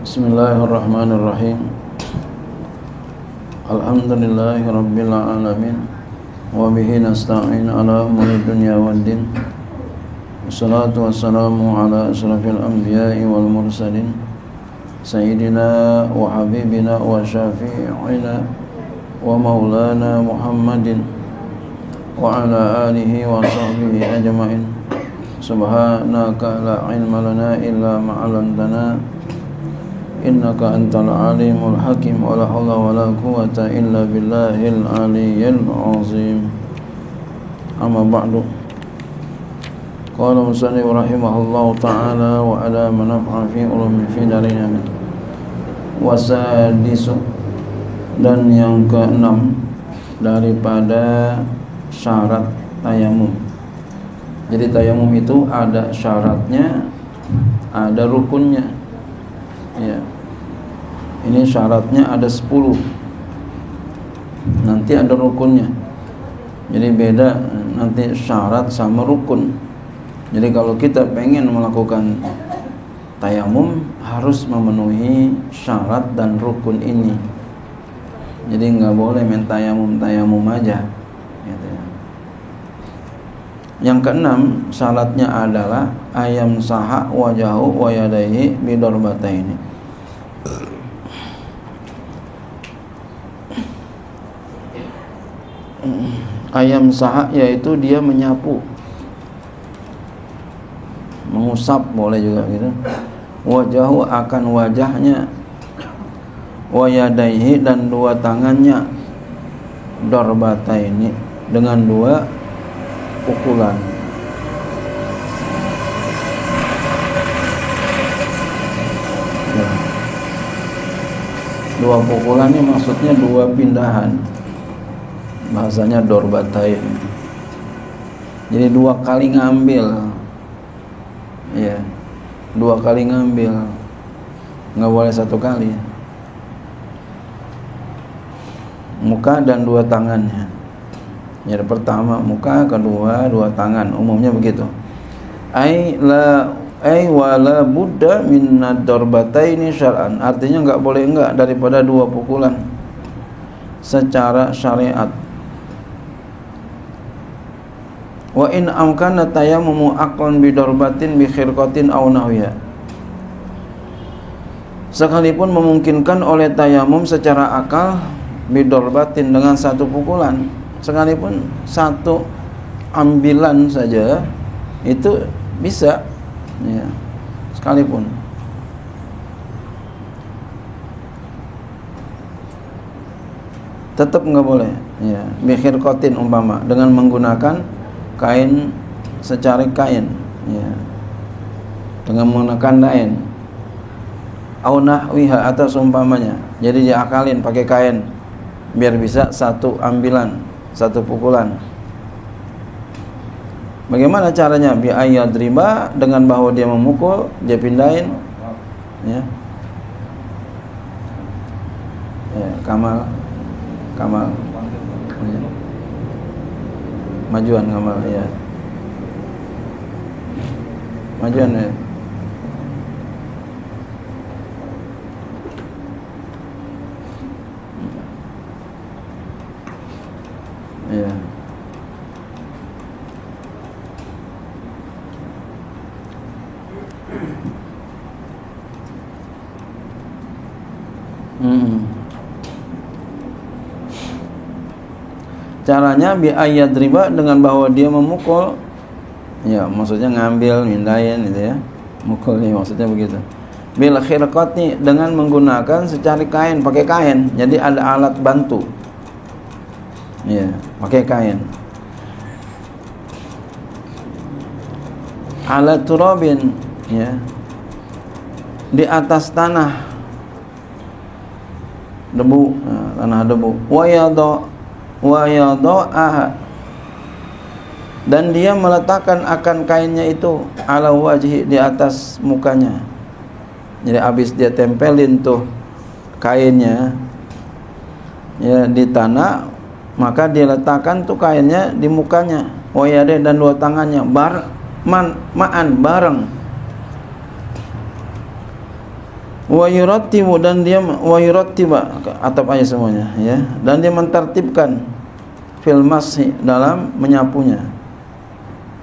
Bismillahirrahmanirrahim. Alhamdulillahi rabbil alamin. Wa bihi nasta'in ala umuri dunya waddin. Wassalatu wassalamu ala asrafil anbiya'i wal mursalin Sayyidina wa habibina wa syafi'ina wa maulana Muhammadin wa ala alihi wa sahbihi ajma'in. Subhanaka la ilma lana illa ma 'allamtana innaka antal alimul hakim. Wa la haula wa la quwwata illa billahil aliyyil azim. Amma ba'du. Qala musannif rahimahullahu ta'ala wa ala manaf'a fi ulumi fi darin amin. Wasadisu, dan yang keenam daripada syarat tayamum. Jadi tayamum itu ada syaratnya, ada rukunnya. Ya. Ini syaratnya ada 10. Nanti ada rukunnya. Jadi beda nanti syarat sama rukun. Jadi kalau kita pengen melakukan tayamum harus memenuhi syarat dan rukun ini. Jadi nggak boleh main tayamum aja. Gitu. Yang keenam syaratnya adalah ayam saha wajahu wa yadaihi bidarbataini. Ayam saha yaitu dia menyapu, mengusap boleh juga gitu. Wajahu akan wajahnya, wa yadaihi dan dua tangannya, darbataini dengan dua pukulan. Ya. Dua pukulan ini maksudnya dua pindahan. Bahasanya dorbatain. Jadi dua kali ngambil. Ya, dua kali ngambil, nggak boleh satu kali. Muka dan dua tangannya. Yang pertama muka, kedua dua tangan. Umumnya begitu. Ai wala budda min ad-darbataini syar'an. Artinya nggak boleh enggak daripada dua pukulan secara syariat. Wa in amkana tayammumu aqlan bidarbatin bi khirqatin aw nahwiha. Sekalipun memungkinkan oleh tayamum secara akal bidarbatin dengan satu pukulan, sekalipun satu ambilan saja itu bisa, ya, sekalipun. Tetap enggak boleh, ya, bi khirqatin umpama dengan menggunakan kain, secari kain, ya, dengan menggunakan kain, au nahwiha atau seumpamanya. Jadi diakalin pakai kain biar bisa satu ambilan, satu pukulan. Bagaimana caranya? Bi ayyadriba, dengan bahwa dia memukul, dia pindahin, ya. Ya, Kamal. Ya. Majuan Kamal, ya. Majuan, ya. Ya. Caranya bi ayyadriba, dengan bahwa dia memukul, ya, maksudnya ngambil, mindahin gitu, ya. Mukul nih maksudnya begitu. Bil khirqati, dengan menggunakan secari kain, pakai kain. Jadi ada alat bantu. Ya, pakai kain. Ala turabin, ya, di atas tanah debu, tanah debu. Wa yadha'aha, dan dia meletakkan akan kainnya itu ala wajhi, di atas mukanya. Jadi habis dia tempelin tuh kainnya, ya, di tanah, maka dia letakkan tuh kainnya di mukanya. Wa yadai, dan dua tangannya bareng. Wa yurattibu, dan dia wa yurattiba, atap aja semuanya ya, dan dia mentertibkan fil mashi, dalam menyapunya.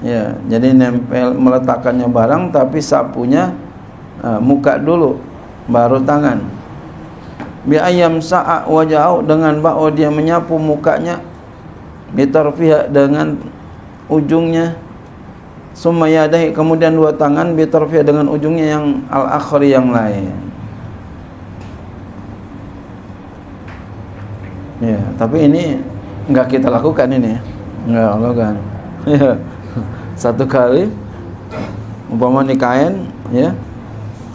Ya, jadi nempel, meletakkannya barang tapi sapunya muka dulu baru tangan. Bi ayam sa'a waja'u, dengan bahwa dia menyapu mukanya, bitarfiha, dengan ujungnya, summa yadahi, kemudian dua tangan, bitarfiha, dengan ujungnya yang al-akhri, yang lain. Ya, tapi ini enggak kita lakukan ini ya. Enggak lakukan. Ya. Satu kali umpama nih kain ya,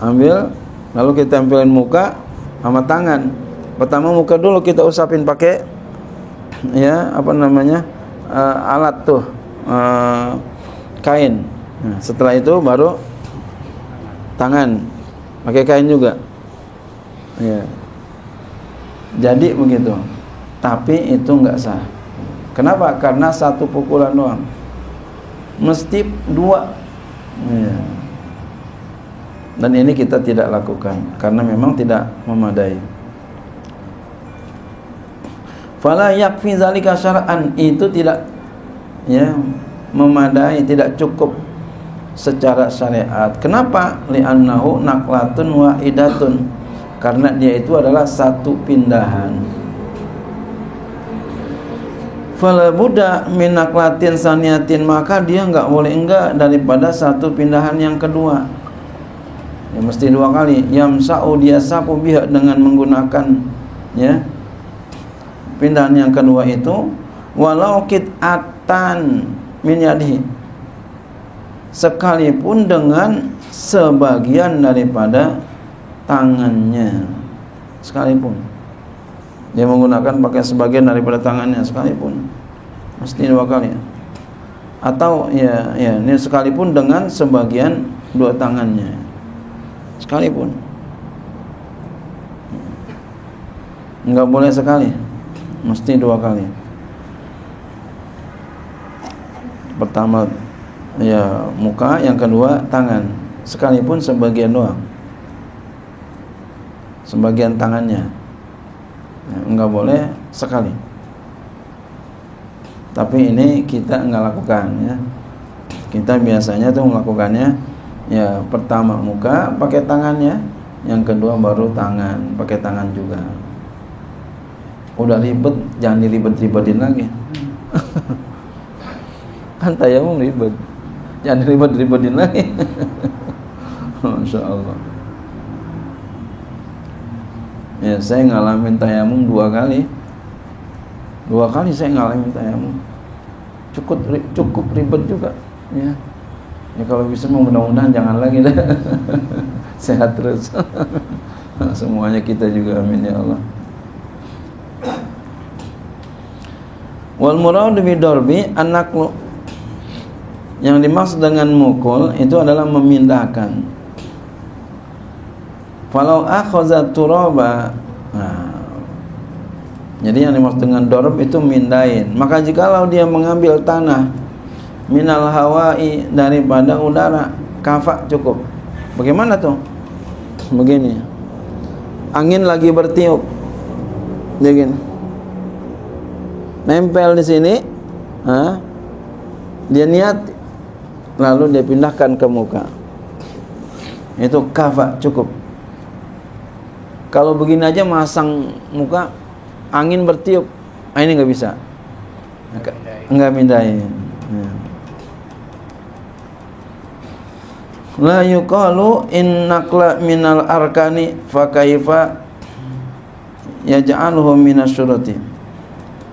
ambil lalu kita tempelin muka sama tangan. Pertama muka dulu kita usapin pakai ya apa namanya alat tuh kain. Nah, setelah itu baru tangan pakai kain juga. Ya. Jadi begitu. Tapi itu enggak sah. Kenapa? Karena satu pukulan doang. Mesti dua. Ya. Dan ini kita tidak lakukan karena memang tidak memadai. Fala yakfi zalika syar'an, itu tidak ya memadai, tidak cukup secara syariat. Kenapa? Li'annahu naqlatun wahidatun, karena dia itu adalah satu pindahan. Fala budda min naqlatin saniyatin, maka dia enggak boleh enggak daripada satu pindahan yang kedua. Ya mesti dua kali. Yamsa'u, dia sapu biha, dengan menggunakan ya pindahan yang kedua itu, walau qit'atan min yadihi, sekalipun dengan sebagian daripada tangannya, sekalipun dia menggunakan pakai sebagian daripada tangannya, sekalipun mesti dua kali. Atau ya ini sekalipun dengan sebagian dua tangannya, sekalipun, enggak boleh sekali, mesti dua kali. Pertama ya muka, yang kedua tangan, sekalipun sebagian doang, sebagian tangannya, enggak boleh sekali. Tapi ini kita enggak lakukan ya. Kita biasanya tuh melakukannya ya, pertama muka pakai tangannya, yang kedua baru tangan pakai tangan juga. Udah ribet, jangan diribet-ribetin lagi. Kan tayamum ribet, jangan ribet-ribetin lagi. Masya Allah. Ya, saya ngalamin tayamum dua kali saya ngalamin tayamum, cukup ribet juga ya. Ya kalau bisa mudah-mudahan jangan lagi dah. Sehat terus. Semuanya kita juga, amin ya Allah. Wal muradu bidarbi an-naqlu, yang dimaksud dengan mukul itu adalah memindahkan. Falau akhadha turaba, nah, jadi yang dimaksud dengan darb itu mindain. Maka jikalau dia mengambil tanah, minal hawai, daripada udara, kafa, cukup. Bagaimana tuh? Begini, angin lagi bertiup, begini, nempel di sini, dia niat, lalu dia pindahkan ke muka, itu kafa, cukup. Kalau begini aja masang muka, angin bertiup, ini nggak bisa, nggak mindahin. La yuqalu innaqla minal arkani fa kaifa yaj'aluhu minasyuruti.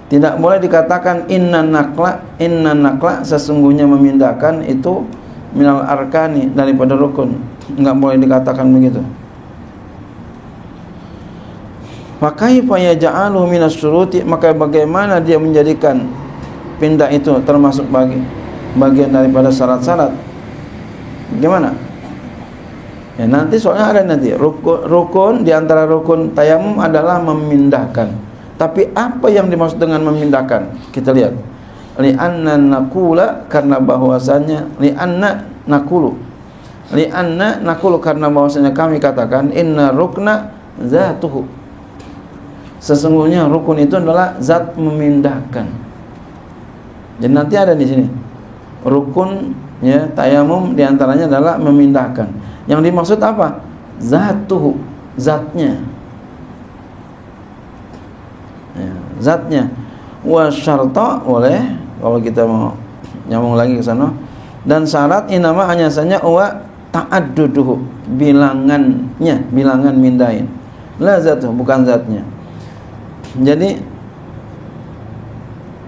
Tidak boleh dikatakan inna naqla sesungguhnya memindahkan itu minal arkani, daripada rukun. Enggak boleh dikatakan begitu. Fa kaifa yaj'aluhu minasyuruti, maka bagaimana dia menjadikan pindah itu termasuk bagian daripada syarat-syarat? Gimana? Ya nanti soalnya ada nanti rukun di antara rukun tayamum adalah memindahkan. Tapi apa yang dimaksud dengan memindahkan? Kita lihat. Li'anna naqula, karena bahwasanya li'anna naqulu, Li'anna naqulu, karena bahwasanya kami katakan inna rukna zatuhu, sesungguhnya rukun itu adalah zat memindahkan. Jadi nanti ada di sini rukun ya tayamum diantaranya adalah memindahkan. Yang dimaksud apa? Zatuhu, zatnya ya, zatnya. Wa syarta, boleh kalau kita mau nyambung lagi ke sana, dan syarat inama hanya saja wa ta'adduduhu, bilangannya, bilangan mindahin, la zatuhu, bukan zatnya. Jadi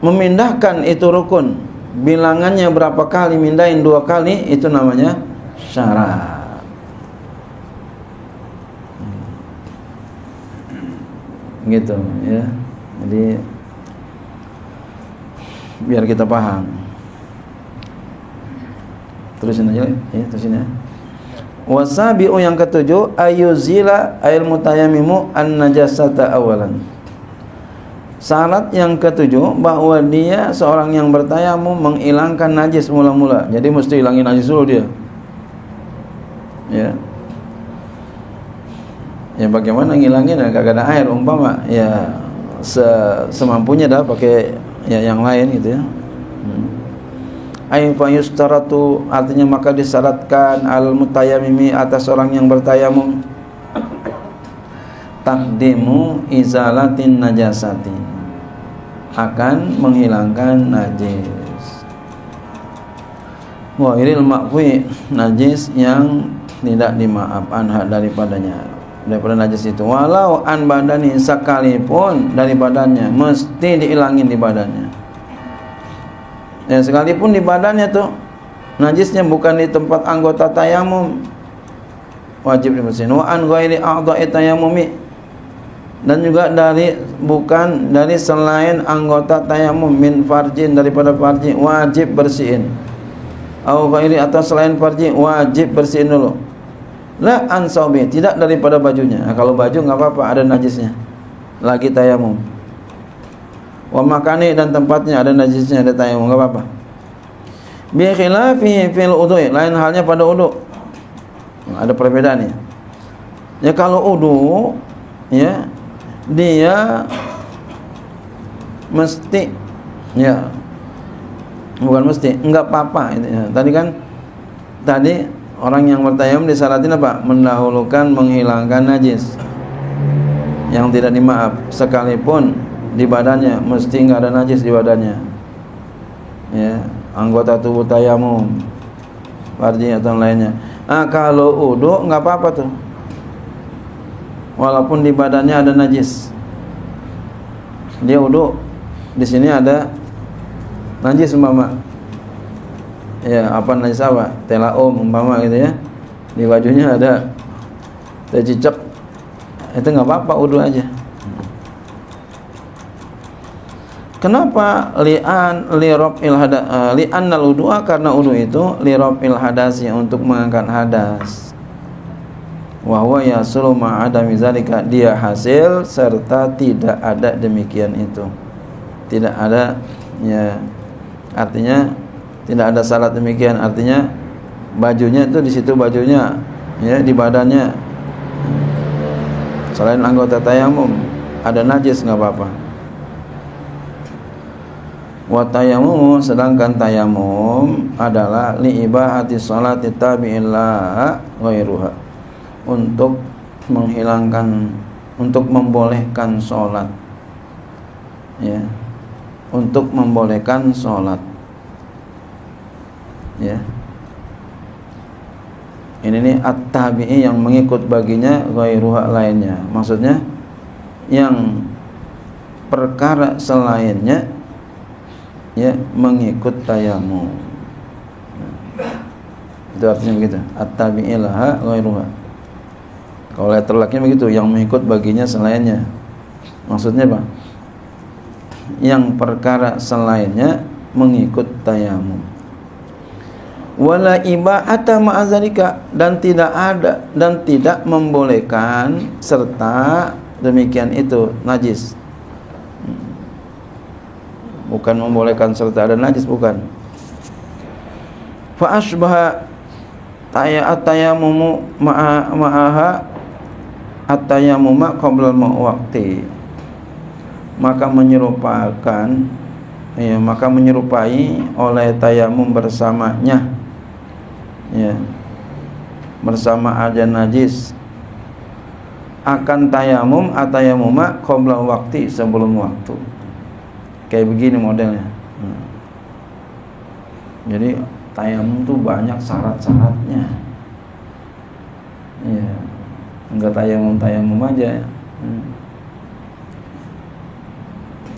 memindahkan itu rukun, bilangannya berapa kali, mindahin 2 kali, itu namanya syarat. Gitu ya. Jadi biar kita paham. Terusin aja ya, terusin ya. Wasabi'u, yang ketujuh, ayuzila ail mutayammimu an-najasata awalan. Syarat yang ketujuh bahwa dia seorang yang bertayamum menghilangkan najis mula-mula. Jadi mesti hilangin najis dulu dia. Ya. Ya bagaimana ngilangin, kagak ada air umpama ya semampunya dah pakai ya yang lain gitu ya. Ay fa yustaratu, artinya maka disyaratkan al mutayammimi, atas orang yang bertayamum, taqdimu izalatin najasati, akan menghilangkan najis. Wa iril ma'fui, najis yang tidak dimaaf anha daripadanya, daripada najis itu. Walau an badani, sekalipun dari badannya, mesti dihilangin di badannya. Ya, sekalipun di badannya tuh najisnya bukan di tempat anggota tayamum, wajib dibersihin. Wa an ghairi a'dha'i tayammumi, dan juga bukan dari selain anggota tayamum, min farjin, daripada farji, wajib bersihin. Au ghairi, atau selain farji, wajib bersihin dulu. La an saubi, tidak daripada bajunya. Nah, kalau baju enggak apa-apa, ada najisnya, lagi tayamum. Wa makani, dan tempatnya ada najisnya, ada tayamum, enggak apa-apa. Bi khilafihi fil udhu, lain halnya pada udhu. Ada perbedaannya. Ya kalau udhu ya dia mesti ya, bukan mesti, enggak apa-apa itu ya. Tadi orang yang bertayamum disyaratkan apa? Mendahulukan menghilangkan najis yang tidak dimaaf, sekalipun di badannya, mesti enggak ada najis di badannya. Ya, anggota tubuh tayamum, farji atau lainnya. Nah, kalau wudu enggak apa-apa tuh, walaupun di badannya ada najis. Dia wudu, di sini ada najis umpama. Ya, apa najis apa? Telaum umpama gitu ya. Di bajunya ada cicak. Itu enggak apa-apa, wudu aja. Kenapa li'annal wudu'a, karena wudu itu liraf'il hadasi, untuk mengangkat hadas. Wa huwa yasulu ma'adami zalika, dia hasil serta tidak ada demikian itu. Tidak ada ya, artinya tidak ada syarat demikian, artinya bajunya itu di situ, bajunya ya di badannya selain anggota tayamum ada najis, enggak apa-apa. Wa tayamum, sedangkan tayamum adalah li ibahati sholati tabi'illah ghairuha, untuk menghilangkan, untuk membolehkan sholat ya, untuk membolehkan sholat ya. Ini nih at-tabi'i, yang mengikut baginya, ghairuha, lainnya, maksudnya yang perkara selainnya ya mengikut tayamum. Itu artinya begitu, at-tabi'i laha ghairuha. Kalau letter laknya begitu, yang mengikut baginya selainnya. Maksudnya apa? Yang perkara selainnya mengikut tayamum. Wala ibahata ma'azalika, dan tidak ada, dan tidak membolehkan serta demikian itu najis. Bukan membolehkan serta ada najis, bukan. Fa asbaha, At-tayamumu ma'aha at-tayamuma qabla al-waqti, maka menyerupai oleh tayamum bersamanya, ya, bersama ada najis, akan tayamum atayamuma qabla waqti, sebelum waktu. Kayak begini modelnya. Jadi tayamum tuh banyak syarat-syaratnya. Ya, enggak tayamum aja.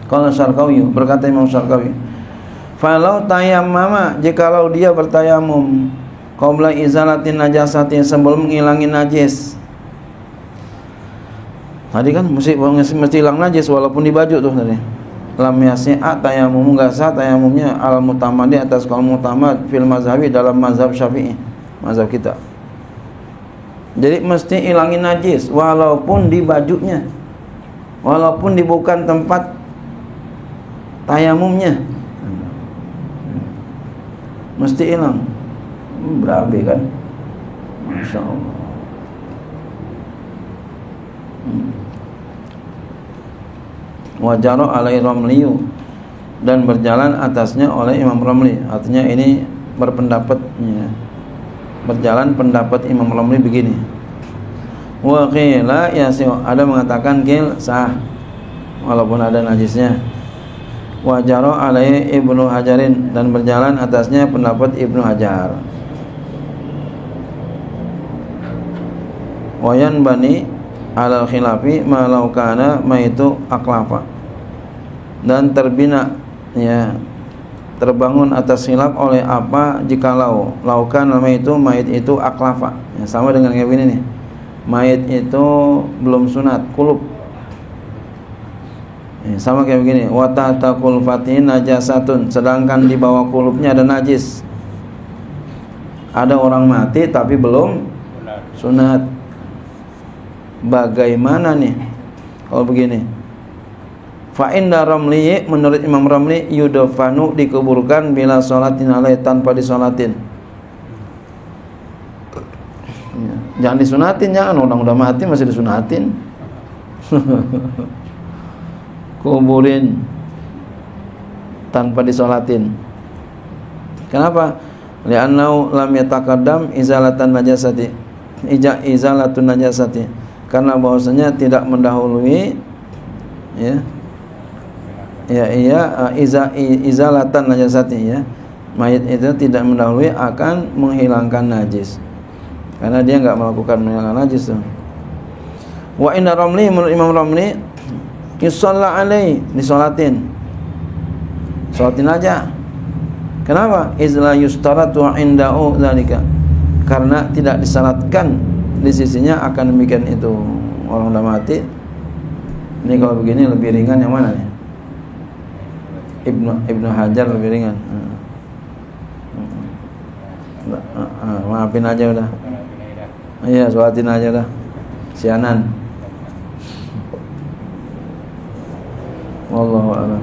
Qala Syarqawi, berkata Imam Syarqawi, falau tayammama, jikalau dia bertayamum qabla izalatin najasati, sebelum menghilangin najis. Tadi kan mesti hilang najis walaupun di baju tuh tadi. Lam yas'a tayamum, enggak sah tayamumnya al mutamadi, atas kaul mutamad fil mazhabi, dalam mazhab Syafi'i, mazhab kita. Jadi mesti hilangin najis walaupun di bajunya, walaupun di bukan tempat tayamumnya, mesti hilang. Berabe kan, Masya Allah. Wajaro alai Ramliyu, dan berjalan atasnya oleh Imam Ramli. Artinya ini berpendapatnya, berjalan pendapat Imam Ramli begini. Wa qila yasi, ada mengatakan qil sah walaupun ada najisnya. Wajaro alai Ibnu Hajarin, dan berjalan atasnya pendapat Ibnu Hajar. Wayan bani alal khilafi malau kana maitu aklafa, dan terbina, ya, terbangun atas khilaf oleh apa jikalau laukan maitu, mait itu aklafa, ya, sama dengan kayak gini nih, mait itu belum sunat kulub, ya, sama kayak begini. Wa tahta kulfatin najasatun, sedangkan di bawah kulubnya ada najis. Ada orang mati tapi belum sunat. Bagaimana nih kalau begini? Fa inda Ramli, menurut Imam Ramli, yudafanu, dikuburkan bila sholatin alaih, tanpa disolatin. Jangan disunatin, jangan, orang udah mati masih disunatin. Kuburin tanpa disolatin. Kenapa? Li'annau lam yataqaddam izalatan najasati, izalatun najasati, karena bahwasanya tidak mendahului, ya, izalatan najasati, ya, mayit itu tidak mendahului akan menghilangkan najis, karena dia enggak melakukan menghilangkan najis tuh. Wa inna Ramli, menurut Imam Ramli, yusalla alaihi, disolatin, solatin aja. Kenapa? Izla yustaratu inda'u dzalika, karena tidak disyaratkan di sisinya akan demikian itu. Orang udah mati. Ini kalau begini lebih ringan yang mana nih? Ibnu Hajar lebih ringan. Maafin aja udah. Iya, sholatin aja udah. Sianan. Wallahu a'lam.